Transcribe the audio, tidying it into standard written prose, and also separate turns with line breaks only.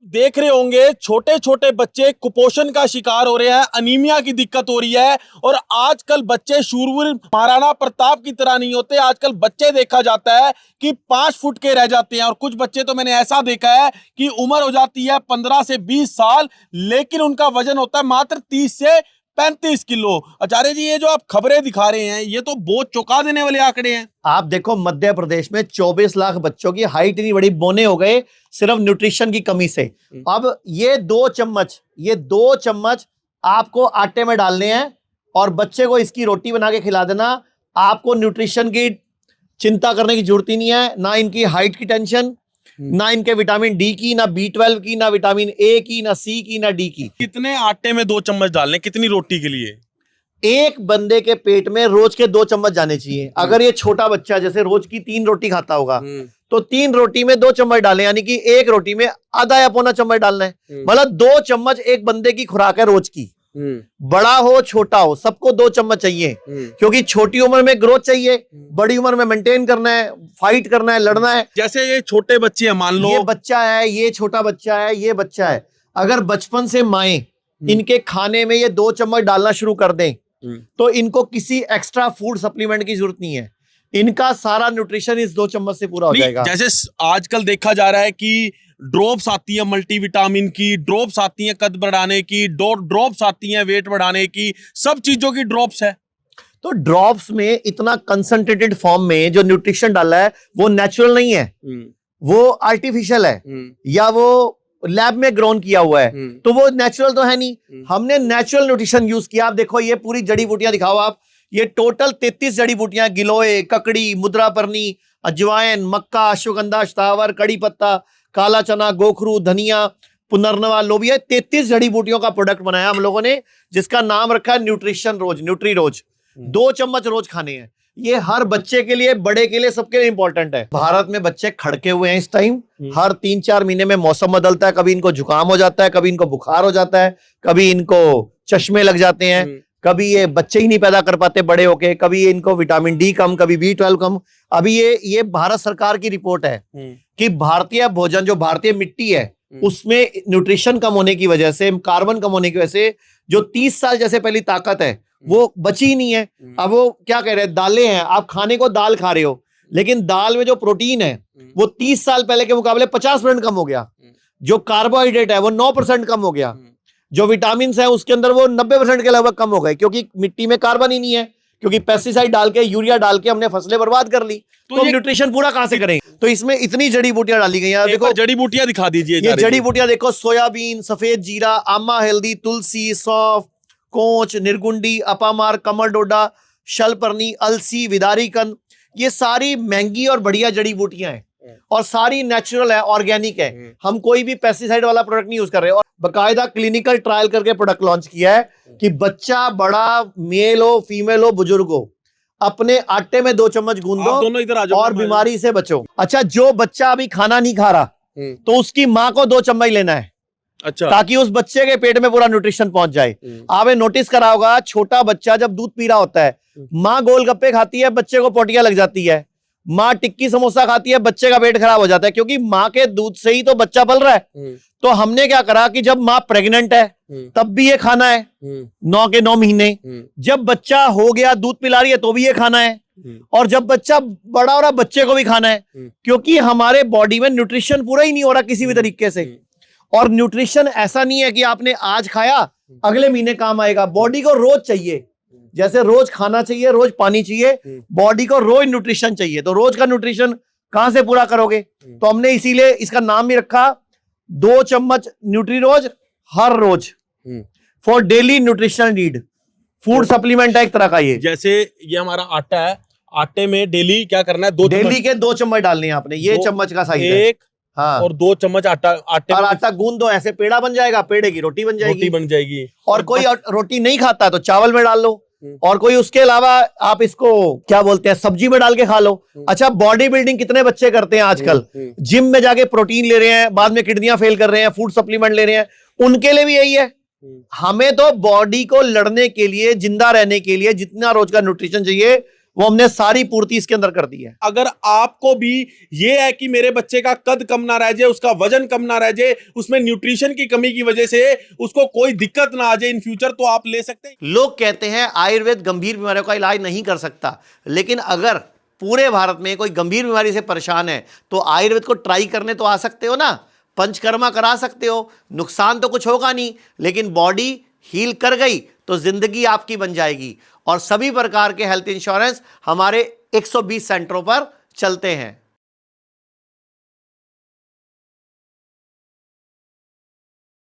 देख रहे होंगे छोटे छोटे बच्चे कुपोषण का शिकार हो रहे हैं, अनीमिया की दिक्कत हो रही है। और आजकल बच्चे शूरवीर महाराणा प्रताप की तरह नहीं होते। आजकल बच्चे देखा जाता है कि 5 फुट के रह जाते हैं, और कुछ बच्चे तो मैंने ऐसा देखा है कि उम्र हो जाती है 15 से 20 साल, लेकिन उनका वजन होता है मात्र 30 से 35 किलो। आचार्य जी, ये जो आप खबरें दिखा रहे हैं ये तो बहुत चौंका देने वाले आंकड़े हैं।
आप देखो, मध्य प्रदेश में 24 लाख बच्चों की हाइट इतनी बड़ी बोने हो गए सिर्फ न्यूट्रिशन की कमी से। अब ये 2 चम्मच आपको आटे में डालने हैं और बच्चे को इसकी रोटी बना के खिला देना। आपको न्यूट्रिशन की चिंता करने की जरूरत ही नहीं है, ना इनकी हाइट की टेंशन, ना इनके विटामिन डी की, ना B12 की, ना विटामिन ए की, ना सी की, ना डी की।
कितने आटे में 2 चम्मच डालने, कितनी रोटी के लिए?
एक बंदे के पेट में रोज के 2 चम्मच जाने चाहिए। अगर ये छोटा बच्चा जैसे रोज की 3 रोटी खाता होगा तो 3 रोटी में 2 चम्मच डालें, यानी कि एक रोटी में आधा या पौना चम्मच डालना है। मतलब 2 चम्मच एक बंदे की खुराक है रोज की। बड़ा हो छोटा हो सबको 2 चम्मच चाहिए, क्योंकि छोटी उम्र में ग्रोथ चाहिए, बड़ी उम्र में मेंटेन करना है, फाइट करना है, लड़ना है।
जैसे ये छोटे बच्चे हैं, मान लो
ये बच्चा है, ये छोटा बच्चा है, ये बच्चा है, अगर बचपन से माएं इनके खाने में ये 2 चम्मच डालना शुरू कर दें तो इनको किसी एक्स्ट्रा फूड सप्लीमेंट की जरूरत नहीं है। इनका सारा न्यूट्रिशन इस 2 चम्मच से पूरा हो जाएगा।
जैसे आजकल देखा जा रहा है कि ड्रॉप्स आती है मल्टीविटामिन की, ड्रॉप्स आती हैं कद बढ़ाने की, ड्रॉप्स आती हैं वेट बढ़ाने की, सब चीजों की ड्रॉप्स है।
तो ड्रॉप्स में इतना कंसंट्रेटेड फॉर्म में जो न्यूट्रिशन डाला है वो नेचुरल नहीं है, वो आर्टिफिशियल है, या वो लैब में ग्रोन किया हुआ है, तो वो नेचुरल तो है नहीं। हमने नेचुरल न्यूट्रिशन यूज किया। आप देखो, ये पूरी जड़ी बूटियां दिखाओ आप, ये टोटल 33 जड़ी बूटियां, गिलोय, ककड़ी, मुद्रापर्णी, अजवाइन, मक्का, अश्वगंधा, शतावर, कड़ी पत्ता, काला चना, गोखरू, धनिया, पुनर्नवा, लोबिया, 33 जड़ी बूटियों का प्रोडक्ट बनाया हम लोगों ने, जिसका नाम रखा है न्यूट्रिशन रोज, न्यूट्री रोज। 2 चम्मच रोज खाने हैं। ये हर बच्चे के लिए, बड़े के लिए, सबके लिए इंपॉर्टेंट है। भारत में बच्चे खड़के हुए हैं इस टाइम। हर 3-4 महीने में मौसम बदलता है, कभी इनको जुकाम हो जाता है, कभी इनको बुखार हो जाता है, कभी इनको चश्मे लग जाते हैं, कभी ये बच्चे ही नहीं पैदा कर पाते बड़े होके, कभी इनको विटामिन डी कम, कभी B12 कम। अभी ये भारत सरकार की रिपोर्ट है कि भारतीय भोजन, जो भारतीय मिट्टी है, उसमें न्यूट्रिशन कम होने की वजह से, कार्बन कम होने की वजह से जो 30 साल जैसे पहली ताकत है वो बची ही नहीं है। अब वो क्या कह रहे हैं, दालें हैं, आप खाने को दाल खा रहे हो, लेकिन दाल में जो प्रोटीन है वो 30 साल पहले के मुकाबले 50% कम हो गया। जो कार्बोहाइड्रेट है वो 9% कम हो गया। जो विटामिन है उसके अंदर वो 90% के लगभग कम हो गए, क्योंकि मिट्टी में कार्बन ही नहीं है, क्योंकि पेस्टिसाइड डाल के, यूरिया डाल के हमने फसलें बर्बाद कर ली। तो न्यूट्रिशन पूरा कहां से करें? तो इसमें इतनी जड़ी बूटियां डाली गई हैं। देखो
जड़ी बूटियां दिखा दीजिए।
ये जड़ी बूटियां देखो, सोयाबीन, सफेद जीरा, आमा हल्दी, तुलसी, सौंफ, कोंच, निर्गुंडी, अपामार, कमल डोडा, शलपर्णी, अलसी, विदारीकन, ये सारी महंगी और बढ़िया जड़ी बूटियां हैं और सारी नेचुरल है, ऑर्गेनिक है। हम कोई भी पेस्टिसाइड वाला प्रोडक्ट नहीं यूज कर रहे। और बकायदा क्लिनिकल ट्रायल करके प्रोडक्ट लॉन्च किया है कि बच्चा बड़ा, मेल हो, फीमेल हो, बुजुर्ग हो, अपने आटे में 2 चम्मच गूंद दो और बीमारी से बचो। अच्छा, जो बच्चा अभी खाना नहीं खा रहा तो उसकी माँ को 2 चम्मच लेना है,
अच्छा,
ताकि उस बच्चे के पेट में पूरा न्यूट्रिशन पहुंच जाए। आपने नोटिस करा होगा, छोटा बच्चा जब दूध पी रहा होता है, माँ गोलगप्पे खाती है, बच्चे को पोटियां लग जाती है, माँ टिक्की समोसा खाती है, बच्चे का पेट खराब हो जाता है, क्योंकि माँ के दूध से ही तो बच्चा पल रहा है। तो हमने क्या करा कि जब माँ प्रेग्नेंट है तब भी ये खाना है, 9 के 9 महीने, जब बच्चा हो गया दूध पिला रही है तो भी ये खाना है, और जब बच्चा बड़ा हो रहा बच्चे को भी खाना है, क्योंकि हमारे बॉडी में न्यूट्रिशन पूरा ही नहीं हो रहा किसी भी तरीके से। और न्यूट्रिशन ऐसा नहीं है कि आपने आज खाया अगले महीने काम आएगा। बॉडी को रोज चाहिए, जैसे रोज खाना चाहिए, रोज पानी चाहिए, बॉडी को रोज न्यूट्रिशन चाहिए। तो रोज का न्यूट्रिशन कहां से पूरा करोगे? तो हमने इसीलिए इसका नाम भी रखा 2 चम्मच न्यूट्री रोज हर रोज, for daily nutritional need. Food supplement है एक तरह का। ये
जैसे ये हमारा आटा है, आटे में डेली क्या करना है? 2
डेली के 2 चम्मच डालने हैं आपने, ये चम्मच का साइज है। हाँ,
और 2 चम्मच आटे
और आटा गूंद दो, ऐसे पेड़ा बन जाएगा, पेड़े की रोटी बन जाएगी। और कोई रोटी नहीं खाता तो चावल में डाल लो, और कोई उसके अलावा आप इसको क्या बोलते हैं, सब्जी में डाल के खा लो। अच्छा, बॉडी बिल्डिंग कितने बच्चे करते हैं आजकल, जिम में जाके प्रोटीन ले रहे हैं, बाद में किडनियां फेल कर रहे हैं, फूड सप्लीमेंट ले रहे हैं, उनके लिए भी यही है। हमें तो बॉडी को लड़ने के लिए, जिंदा रहने के लिए जितना रोज का न्यूट्रिशन चाहिए वो हमने सारी पूर्ति इसके अंदर कर दी है।
अगर आपको भी ये है कि मेरे बच्चे का कद कम ना रह जाए, उसका वजन कम ना रह जाए, उसमें न्यूट्रिशन की कमी की वजह से उसको कोई दिक्कत ना आ जाए इन फ्यूचर, तो आप ले सकते हैं।
लोग कहते हैं आयुर्वेद गंभीर बीमारियों का इलाज नहीं कर सकता, लेकिन अगर पूरे भारत में कोई गंभीर बीमारी से परेशान है तो आयुर्वेद को ट्राई करने तो आ सकते हो ना, पंचकर्मा करा सकते हो, नुकसान तो कुछ होगा नहीं, लेकिन बॉडी हील कर गई तो जिंदगी आपकी बन जाएगी। और सभी प्रकार के हेल्थ इंश्योरेंस हमारे 120 सेंटरों पर चलते हैं।